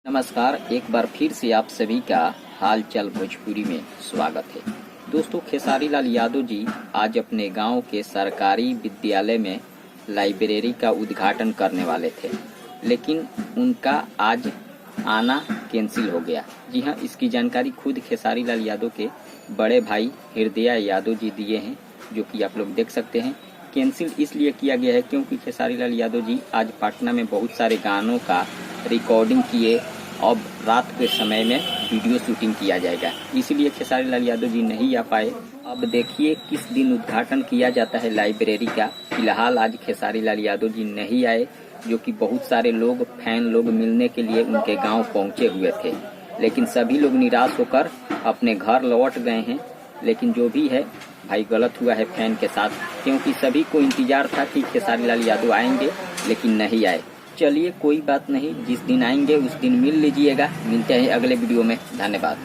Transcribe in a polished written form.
नमस्कार, एक बार फिर से आप सभी का हाल चाल भोजपुरी में स्वागत है। दोस्तों, खेसारी लाल यादव जी आज अपने गांव के सरकारी विद्यालय में लाइब्रेरी का उद्घाटन करने वाले थे, लेकिन उनका आज आना कैंसिल हो गया। जी हां, इसकी जानकारी खुद खेसारी लाल यादव के बड़े भाई हृदय यादव जी दिए हैं, जो कि आप लोग देख सकते हैं। कैंसिल इसलिए किया गया है क्योंकि खेसारी लाल यादव जी आज पटना में बहुत सारे गानों का रिकॉर्डिंग किए। अब रात के समय में वीडियो शूटिंग किया जाएगा, इसलिए खेसारी लाल यादव जी नहीं आ पाए। अब देखिए किस दिन उद्घाटन किया जाता है लाइब्रेरी का। फिलहाल आज खेसारी लाल यादव जी नहीं आए, जो कि बहुत सारे लोग फैन लोग मिलने के लिए उनके गांव पहुंचे हुए थे, लेकिन सभी लोग निराश होकर अपने घर लौट गए हैं। लेकिन जो भी है भाई, गलत हुआ है फैन के साथ, क्योंकि सभी को इंतजार था कि खेसारी लाल यादव आएंगे, लेकिन नहीं आए। चलिए कोई बात नहीं, जिस दिन आएंगे उस दिन मिल लीजिएगा। मिलते हैं अगले वीडियो में। धन्यवाद।